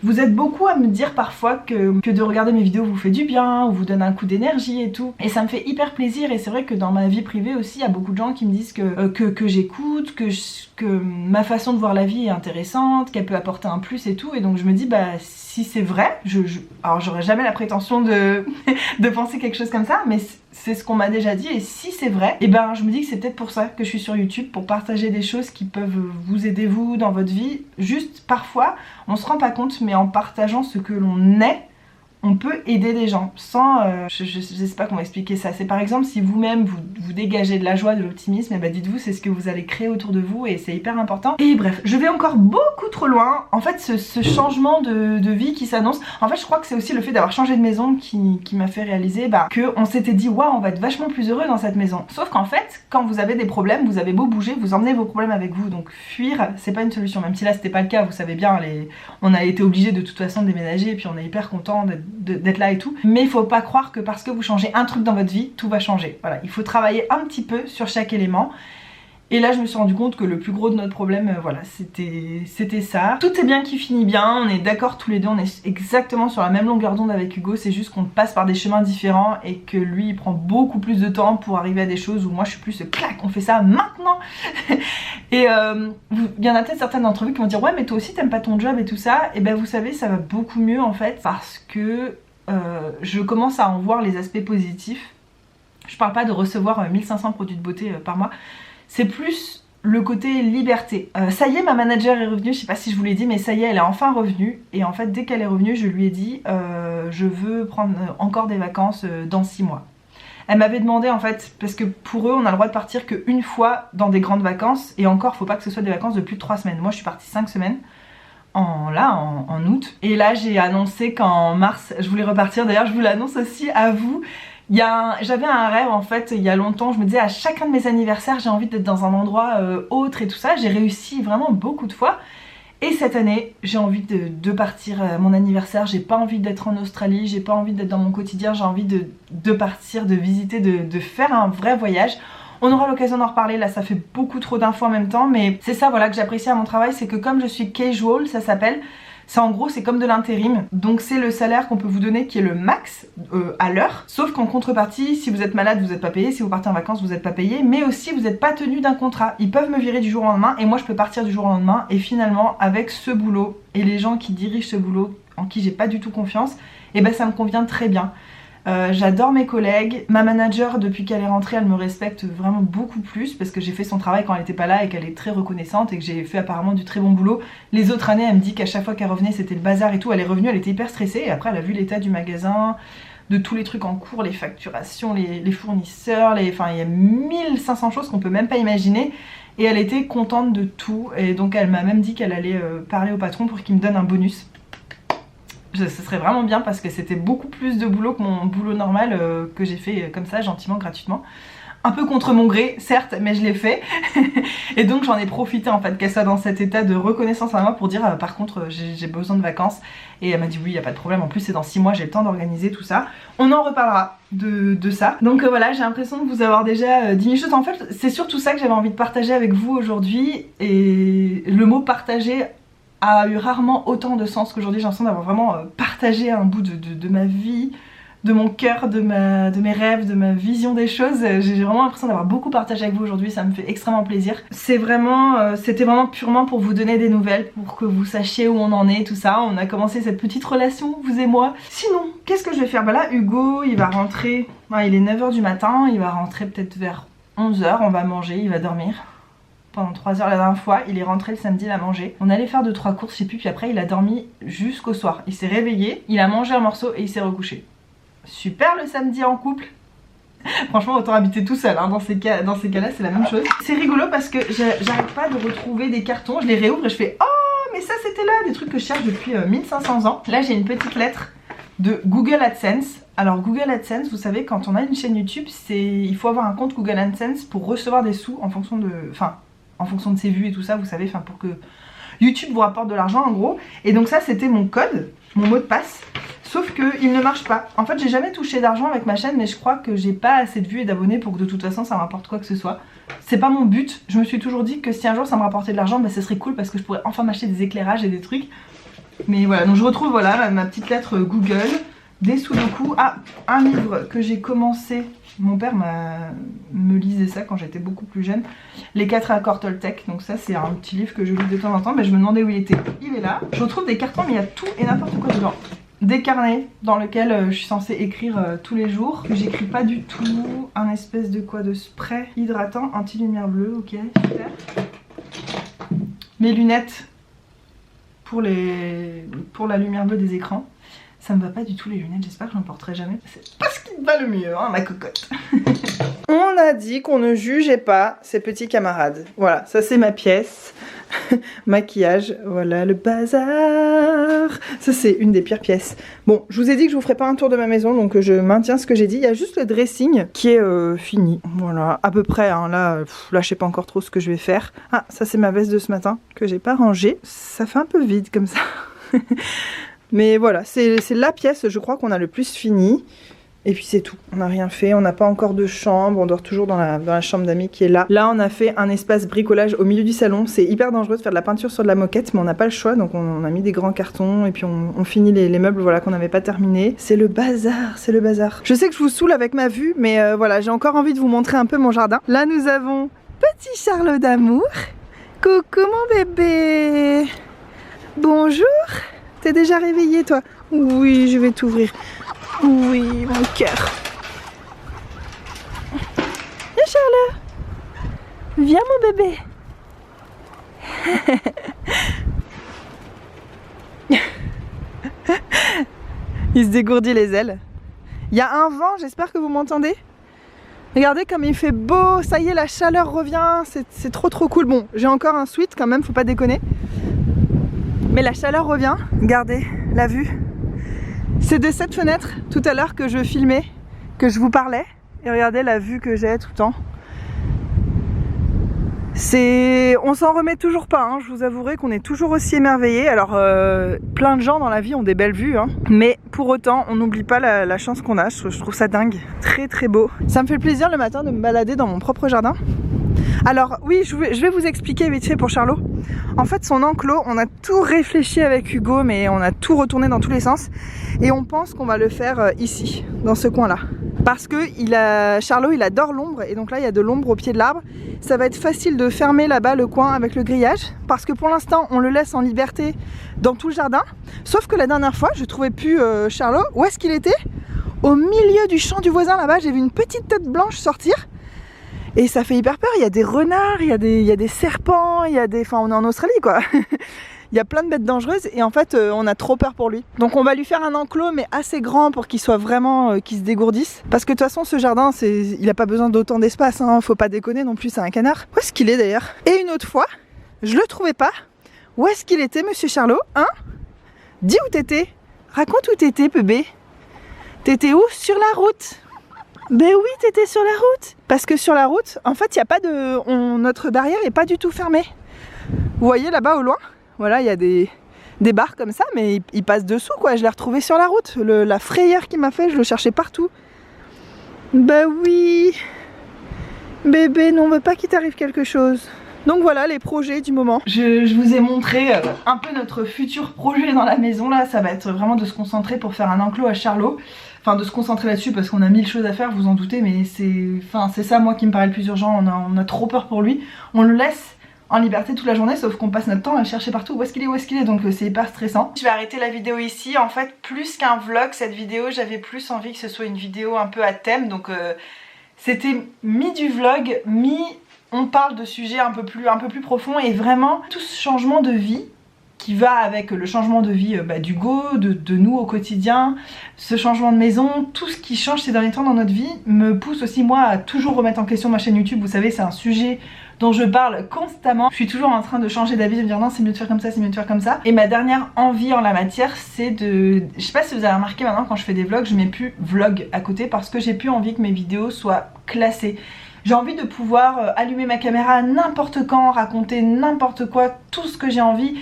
Vous êtes beaucoup à me dire parfois que de regarder mes vidéos vous fait du bien, ou vous donne un coup d'énergie et tout. Et ça me fait hyper plaisir, et c'est vrai que dans ma vie privée aussi, il y a beaucoup de gens qui me disent que j'écoute, que ma façon de voir la vie est intéressante, qu'elle peut apporter un plus et tout. Et donc je me dis, bah si c'est vrai, alors j'aurais jamais la prétention de penser quelque chose comme ça, mais c'est ce qu'on m'a déjà dit, et si c'est vrai, et ben je me dis que c'est peut-être pour ça que je suis sur YouTube, pour partager des choses qui peuvent vous aider vous dans votre vie. Juste parfois on se rend pas compte, mais en partageant ce que l'on est, on peut aider des gens sans... je sais pas comment expliquer ça. C'est par exemple si vous-même vous dégagez de la joie, de l'optimisme, et bah dites-vous c'est ce que vous allez créer autour de vous, et c'est hyper important. Et bref, je vais encore beaucoup trop loin. En fait ce changement de vie qui s'annonce, en fait je crois que c'est aussi le fait d'avoir changé de maison qui m'a fait réaliser que on s'était dit waouh, on va être vachement plus heureux dans cette maison. Sauf qu'en fait quand vous avez des problèmes, vous avez beau bouger, vous emmenez vos problèmes avec vous, donc fuir c'est pas une solution. Même si là c'était pas le cas, vous savez bien, on a été obligé de toute façon de déménager, et puis on est hyper content d'être là et tout, mais il faut pas croire que parce que vous changez un truc dans votre vie, tout va changer. Voilà, il faut travailler un petit peu sur chaque élément. Et là je me suis rendu compte que le plus gros de notre problème, voilà, c'était ça. Tout est bien qui finit bien, on est d'accord tous les deux, on est exactement sur la même longueur d'onde avec Hugo, c'est juste qu'on passe par des chemins différents, et que lui il prend beaucoup plus de temps pour arriver à des choses où moi je suis plus clac, on fait ça maintenant. Et il y en a peut-être certaines d'entre vous qui vont dire ouais mais toi aussi t'aimes pas ton job et tout ça. Et ben vous savez, ça va beaucoup mieux en fait, parce que je commence à en voir les aspects positifs. Je parle pas de recevoir 1500 produits de beauté par mois, c'est plus le côté liberté. Ça y est, ma manager est revenue, je sais pas si je vous l'ai dit, mais ça y est, elle est enfin revenue. Et en fait dès qu'elle est revenue, je lui ai dit je veux prendre encore des vacances dans 6 mois. Elle m'avait demandé en fait, parce que pour eux on a le droit de partir qu'une fois dans des grandes vacances, et encore faut pas que ce soit des vacances de plus de 3 semaines. Moi je suis partie 5 semaines en août, et là j'ai annoncé qu'en mars je voulais repartir. D'ailleurs je vous l'annonce aussi à vous. J'avais un rêve en fait il y a longtemps, je me disais à chacun de mes anniversaires j'ai envie d'être dans un endroit autre et tout ça. J'ai réussi vraiment beaucoup de fois, et cette année j'ai envie de partir à mon anniversaire. J'ai pas envie d'être en Australie, j'ai pas envie d'être dans mon quotidien, j'ai envie de partir, de visiter, de faire un vrai voyage. On aura l'occasion d'en reparler, là ça fait beaucoup trop d'infos en même temps, mais c'est ça voilà que j'apprécie à mon travail, c'est que comme je suis casual, ça s'appelle, ça en gros c'est comme de l'intérim, donc c'est le salaire qu'on peut vous donner qui est le max à l'heure, sauf qu'en contrepartie, si vous êtes malade vous n'êtes pas payé, si vous partez en vacances vous n'êtes pas payé, mais aussi vous n'êtes pas tenu d'un contrat. Ils peuvent me virer du jour au lendemain, et moi je peux partir du jour au lendemain, et finalement avec ce boulot et les gens qui dirigent ce boulot en qui j'ai pas du tout confiance, et ben ça me convient très bien. J'adore mes collègues, ma manager depuis qu'elle est rentrée elle me respecte vraiment beaucoup plus, parce que j'ai fait son travail quand elle était pas là et qu'elle est très reconnaissante, et que j'ai fait apparemment du très bon boulot. Les autres années elle me dit qu'à chaque fois qu'elle revenait c'était le bazar et tout. Elle est revenue, elle était hyper stressée, et après elle a vu l'état du magasin, de tous les trucs en cours, les facturations, les fournisseurs, enfin il y a 1500 choses qu'on peut même pas imaginer, et elle était contente de tout. Et donc elle m'a même dit qu'elle allait parler au patron pour qu'il me donne un bonus. Ce serait vraiment bien, parce que c'était beaucoup plus de boulot que mon boulot normal que j'ai fait comme ça, gentiment, gratuitement. Un peu contre mon gré, certes, mais je l'ai fait. Et donc j'en ai profité en fait qu'elle soit dans cet état de reconnaissance à moi pour dire par contre j'ai besoin de vacances. Et elle m'a dit oui, y a pas de problème, en plus c'est dans 6 mois, j'ai le temps d'organiser tout ça. On en reparlera de ça. Donc voilà, j'ai l'impression de vous avoir déjà dit 1000 choses. En fait c'est surtout ça que j'avais envie de partager avec vous aujourd'hui. Et le mot partager a eu rarement autant de sens qu'aujourd'hui. J'ai l'impression d'avoir vraiment partagé un bout de ma vie, de mon cœur, de mes rêves, de ma vision des choses. J'ai vraiment l'impression d'avoir beaucoup partagé avec vous aujourd'hui, ça me fait extrêmement plaisir. C'était vraiment purement pour vous donner des nouvelles, pour que vous sachiez où on en est, tout ça. On a commencé cette petite relation, vous et moi. Sinon, qu'est-ce que je vais faire? Bah là, Hugo, il va rentrer, il est 9 h du matin, il va rentrer peut-être vers 11 h, on va manger, il va dormir. pendant 3 heures la dernière fois. Il est rentré le samedi, il a mangé. On allait faire 2-3 courses, je sais plus, puis après il a dormi jusqu'au soir. Il s'est réveillé, il a mangé un morceau et il s'est recouché. Super le samedi en couple. Franchement autant habiter tout seul hein. Dans ces cas-là c'est la même chose. C'est rigolo parce que j'arrête pas de retrouver des cartons. Je les réouvre et je fais oh mais ça c'était là, des trucs que je cherche depuis 1500 ans. Là j'ai une petite lettre de Google AdSense. Alors Google AdSense, vous savez, quand on a une chaîne YouTube, il faut avoir un compte Google AdSense pour recevoir des sous en fonction de ses vues et tout ça, vous savez, pour que YouTube vous rapporte de l'argent en gros. Et donc ça c'était mon code, mon mot de passe. Sauf qu'il ne marche pas. En fait j'ai jamais touché d'argent avec ma chaîne, mais je crois que j'ai pas assez de vues et d'abonnés pour que de toute façon ça m'apporte quoi que ce soit. C'est pas mon but. Je me suis toujours dit que si un jour ça me rapportait de l'argent, bah, ce serait cool parce que je pourrais enfin m'acheter des éclairages et des trucs. Mais voilà, donc je retrouve voilà ma petite lettre Google, des sudoku. Ah, un livre que j'ai commencé. Mon père me lisait ça quand j'étais beaucoup plus jeune. Les 4 accords Toltec. Donc ça c'est un petit livre que je lis de temps en temps. Mais je me demandais où il était. Il est là. Je retrouve des cartons mais il y a tout et n'importe quoi dedans. Des carnets dans lesquels je suis censée écrire tous les jours. Que j'écris pas du tout. Un espèce de quoi, de spray hydratant anti-lumière bleue. Ok, super. Mes lunettes pour la lumière bleue des écrans. Ça me va pas du tout les lunettes, j'espère que j'en porterai jamais. C'est pas ce qui me va le mieux, hein, ma cocotte. On a dit qu'on ne jugeait pas ses petits camarades. Voilà, ça c'est ma pièce. Maquillage, voilà le bazar. Ça c'est une des pires pièces. Bon, je vous ai dit que je vous ferai pas un tour de ma maison, donc je maintiens ce que j'ai dit. Il y a juste le dressing qui est fini. Voilà, à peu près, hein. Là je sais pas encore trop ce que je vais faire. Ah, ça c'est ma veste de ce matin que j'ai pas rangée. Ça fait un peu vide comme ça. Mais voilà, c'est la pièce, je crois, qu'on a le plus fini. Et puis c'est tout, on n'a rien fait, on n'a pas encore de chambre, on dort toujours dans la chambre d'amis qui est là. Là on a fait un espace bricolage au milieu du salon, c'est hyper dangereux de faire de la peinture sur de la moquette, mais on n'a pas le choix, donc on a mis des grands cartons et puis on finit les meubles voilà, qu'on n'avait pas terminés. C'est le bazar, c'est le bazar. Je sais que je vous saoule avec ma vue, mais voilà, j'ai encore envie de vous montrer un peu mon jardin. Là nous avons petit Charlot d'amour. Coucou mon bébé. Bonjour. T'es déjà réveillé toi? Oui, je vais t'ouvrir. Oui, mon cœur. Viens Charlotte. Viens mon bébé. Il se dégourdit les ailes. Il y a un vent, j'espère que vous m'entendez. Regardez comme il fait beau, ça y est la chaleur revient, c'est trop cool. Bon, j'ai encore un sweat quand même, faut pas déconner. Mais la chaleur revient, regardez la vue. C'est de cette fenêtre tout à l'heure que je filmais, que je vous parlais. Et regardez la vue que j'ai tout le temps. On s'en remet toujours pas, hein. Je vous avouerai qu'on est toujours aussi émerveillés. Alors plein de gens dans la vie ont des belles vues, hein. Mais pour autant on n'oublie pas la chance qu'on a. Je trouve ça dingue, très beau. Ça me fait plaisir le matin de me balader dans mon propre jardin. Alors oui, je vais vous expliquer vite fait pour Charlot. En fait son enclos, on a tout réfléchi avec Hugo, mais on a tout retourné dans tous les sens. Et on pense qu'on va le faire ici, dans ce coin là. Parce que Charlot il adore l'ombre, et donc là il y a de l'ombre au pied de l'arbre. Ça va être facile de fermer là-bas le coin avec le grillage, parce que pour l'instant on le laisse en liberté dans tout le jardin. Sauf que la dernière fois je trouvais plus Charlot. Où est-ce qu'il était? Au milieu du champ du voisin là-bas, j'ai vu une petite tête blanche sortir. Et ça fait hyper peur, il y a des renards, il y a des serpents, enfin on est en Australie quoi. Il y a plein de bêtes dangereuses et en fait on a trop peur pour lui. Donc on va lui faire un enclos mais assez grand pour qu'il soit vraiment, qu'il se dégourdisse. Parce que de toute façon ce jardin, il n'a pas besoin d'autant d'espace, hein. Faut pas déconner non plus, c'est un canard. Où est-ce qu'il est d'ailleurs? Et une autre fois, je le trouvais pas. Où est-ce qu'il était monsieur Charlot? Hein? Dis où t'étais? Raconte où t'étais bébé. T'étais où? Sur la route. Ben oui, t'étais sur la route. Parce que sur la route, en fait, il y a pas de, notre barrière est pas du tout fermée. Vous voyez là-bas au loin? Voilà, il y a des barres comme ça, mais il passe dessous quoi. Je l'ai retrouvé sur la route. La frayeur qu'il m'a fait, je le cherchais partout. Ben oui. Bébé, non, on veut pas qu'il t'arrive quelque chose. Donc voilà les projets du moment. Je vous ai montré un peu notre futur projet dans la maison. Là, ça va être vraiment de se concentrer pour faire un enclos à Charlot. Enfin de se concentrer là-dessus parce qu'on a 1000 choses à faire, vous en doutez, mais c'est ça moi qui me paraît le plus urgent. On a trop peur pour lui. On le laisse en liberté toute la journée, sauf qu'on passe notre temps à le chercher partout. Où est-ce qu'il est, donc c'est hyper stressant. Je vais arrêter la vidéo ici. En fait, plus qu'un vlog, cette vidéo, j'avais plus envie que ce soit une vidéo un peu à thème. Donc c'était mi du vlog, mi on parle de sujets un peu plus profonds et vraiment tout ce changement de vie qui va avec le changement de vie d'Hugo, de nous au quotidien, ce changement de maison, tout ce qui change ces derniers temps dans notre vie me pousse aussi moi à toujours remettre en question ma chaîne YouTube. Vous savez, c'est un sujet dont je parle constamment. Je suis toujours en train de changer d'avis, de me dire non, c'est mieux de faire comme ça, c'est mieux de faire comme ça. Et ma dernière envie en la matière, c'est de... Je sais pas si vous avez remarqué, maintenant quand je fais des vlogs, je mets plus vlog à côté parce que j'ai plus envie que mes vidéos soient classées. J'ai envie de pouvoir allumer ma caméra n'importe quand, raconter n'importe quoi, tout ce que j'ai envie.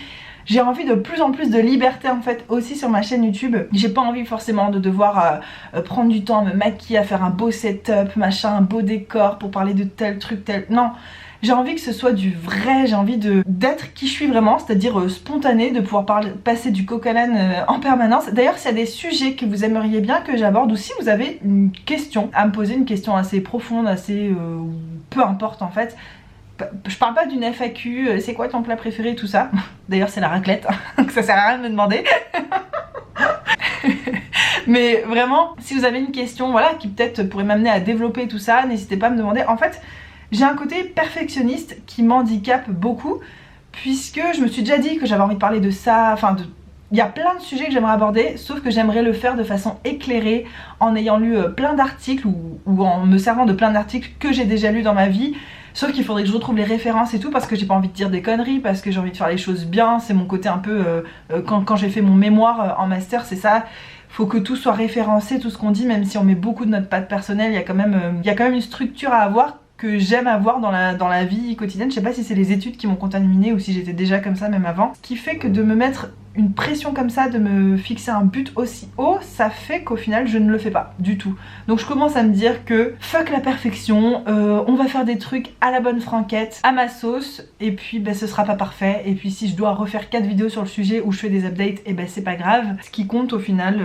J'ai envie de plus en plus de liberté en fait aussi sur ma chaîne YouTube. J'ai pas envie forcément de devoir prendre du temps à me maquiller, à faire un beau setup, machin, un beau décor pour parler de tel truc, tel... Non, j'ai envie que ce soit du vrai, j'ai envie d'être qui je suis vraiment, c'est-à-dire spontanée, de pouvoir passer du coq à l'âne en permanence. D'ailleurs, s'il y a des sujets que vous aimeriez bien que j'aborde, ou si vous avez une question à me poser, une question assez profonde, assez... peu importe en fait, je parle pas d'une FAQ, c'est quoi ton plat préféré, tout ça. D'ailleurs c'est la raclette, donc ça sert à rien de me demander. Mais vraiment, si vous avez une question voilà, qui peut-être pourrait m'amener à développer tout ça, n'hésitez pas à me demander. En fait, j'ai un côté perfectionniste qui m'handicape beaucoup, puisque je me suis déjà dit que j'avais envie de parler de ça, il y a plein de sujets que j'aimerais aborder, sauf que j'aimerais le faire de façon éclairée, en ayant lu plein d'articles ou en me servant de plein d'articles que j'ai déjà lus dans ma vie. Sauf qu'il faudrait que je retrouve les références et tout parce que j'ai pas envie de dire des conneries, parce que j'ai envie de faire les choses bien. C'est mon côté un peu... quand j'ai fait mon mémoire en master, c'est ça. Faut que tout soit référencé, tout ce qu'on dit, même si on met beaucoup de notre patte personnelle, il y a quand même une structure à avoir que j'aime avoir dans la vie quotidienne. Je sais pas si c'est les études qui m'ont contaminée ou si j'étais déjà comme ça même avant. Ce qui fait que de me mettre une pression comme ça, de me fixer un but aussi haut, ça fait qu'au final je ne le fais pas du tout. Donc je commence à me dire que fuck la perfection, on va faire des trucs à la bonne franquette, à ma sauce, et puis ce sera pas parfait, et puis si je dois refaire 4 vidéos sur le sujet où je fais des updates, et c'est pas grave. Ce qui compte au final,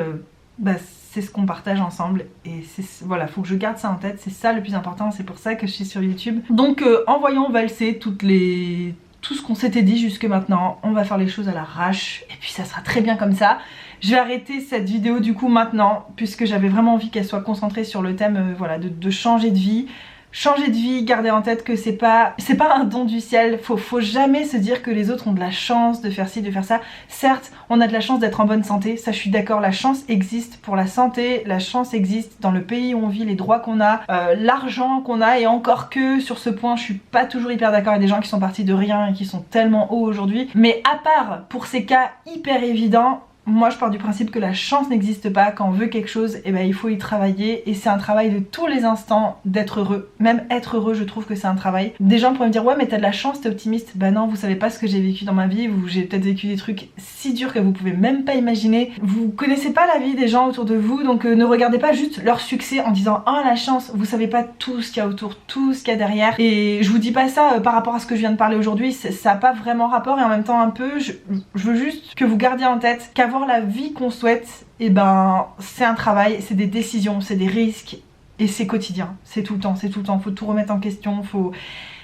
c'est ce qu'on partage ensemble, et voilà, faut que je garde ça en tête, c'est ça le plus important, c'est pour ça que je suis sur YouTube. Donc envoyons valser tout ce qu'on s'était dit jusque maintenant, on va faire les choses à l'arrache et puis ça sera très bien comme ça. Je vais arrêter cette vidéo du coup maintenant puisque j'avais vraiment envie qu'elle soit concentrée sur le thème voilà, de changer de vie. Changer de vie, garder en tête que c'est pas un don du ciel, faut jamais se dire que les autres ont de la chance de faire ci, de faire ça. Certes, on a de la chance d'être en bonne santé, ça je suis d'accord, la chance existe pour la santé, la chance existe dans le pays où on vit, les droits qu'on a, l'argent qu'on a, et encore que sur ce point je suis pas toujours hyper d'accord, il y a des gens qui sont partis de rien et qui sont tellement hauts aujourd'hui. Mais à part pour ces cas hyper évidents, moi je pars du principe que la chance n'existe pas. Quand on veut quelque chose, il faut y travailler, et c'est un travail de tous les instants d'être heureux. Même être heureux, je trouve que c'est un travail. Des gens pourraient me dire ouais mais t'as de la chance, t'es optimiste. Bah non, vous savez pas ce que j'ai vécu dans ma vie, j'ai peut-être vécu des trucs si durs que vous pouvez même pas imaginer. Vous connaissez pas la vie des gens autour de vous, donc ne regardez pas juste leur succès en disant oh la chance, vous savez pas tout ce qu'il y a autour, tout ce qu'il y a derrière. Et je vous dis pas ça par rapport à ce que je viens de parler aujourd'hui, ça a pas vraiment rapport, et en même temps un peu, je veux juste que vous gardiez en tête qu'avoir la vie qu'on souhaite, c'est un travail, c'est des décisions, c'est des risques, et c'est quotidien, c'est tout le temps, faut tout remettre en question,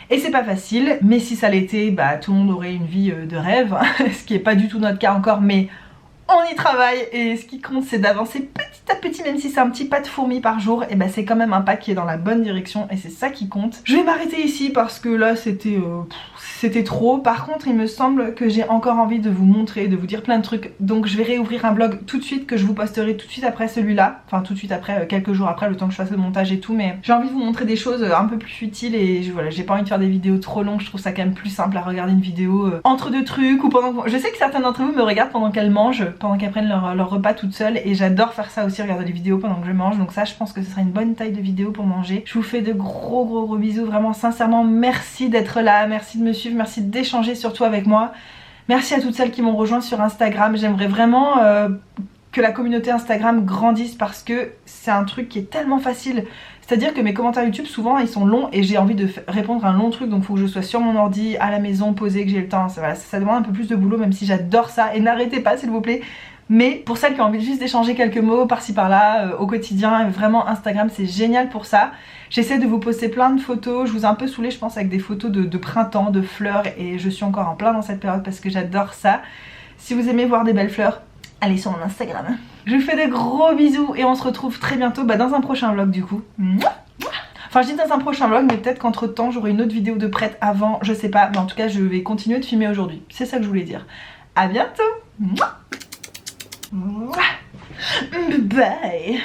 et c'est pas facile, mais si ça l'était, tout le monde aurait une vie de rêve, ce qui est pas du tout notre cas encore, mais on y travaille, et ce qui compte c'est d'avancer petit à petit, même si c'est un petit pas de fourmi par jour, et c'est quand même un pas qui est dans la bonne direction, et c'est ça qui compte. Je vais m'arrêter ici parce que là c'était trop. Par contre il me semble que j'ai encore envie de vous montrer, de vous dire plein de trucs, donc je vais réouvrir un vlog tout de suite que je vous posterai tout de suite après celui-là, enfin tout de suite après, quelques jours après, le temps que je fasse le montage et tout, mais j'ai envie de vous montrer des choses un peu plus futiles, et voilà, j'ai pas envie de faire des vidéos trop longues, je trouve ça quand même plus simple à regarder une vidéo entre deux trucs, ou pendant que... Je sais que certains d'entre vous me regardent pendant qu'elles mangent, pendant qu'elles prennent leur repas toutes seules, et j'adore faire ça aussi, regarder les vidéos pendant que je mange, donc ça je pense que ce sera une bonne taille de vidéo pour manger. Je vous fais de gros bisous, vraiment sincèrement merci d'être là, merci de me suivre, merci d'échanger surtout avec moi, merci à toutes celles qui m'ont rejoint sur Instagram. J'aimerais vraiment que la communauté Instagram grandisse parce que c'est un truc qui est tellement facile. C'est-à-dire que mes commentaires YouTube souvent ils sont longs et j'ai envie de répondre à un long truc, donc faut que je sois sur mon ordi, à la maison, posée, que j'ai le temps. Voilà, ça demande un peu plus de boulot, même si j'adore ça, et n'arrêtez pas s'il vous plaît. Mais pour celles qui ont envie juste d'échanger quelques mots par-ci par-là au quotidien, vraiment Instagram c'est génial pour ça. J'essaie de vous poster plein de photos, je vous ai un peu saoulé je pense avec des photos de printemps, de fleurs, et je suis encore en plein dans cette période parce que j'adore ça. Si vous aimez voir des belles fleurs, allez sur mon Instagram. Je vous fais de gros bisous et on se retrouve très bientôt dans un prochain vlog du coup. Enfin je dis dans un prochain vlog, mais peut-être qu'entre temps j'aurai une autre vidéo de prête avant, je sais pas. Mais en tout cas je vais continuer de filmer aujourd'hui. C'est ça que je voulais dire. À bientôt. Bye.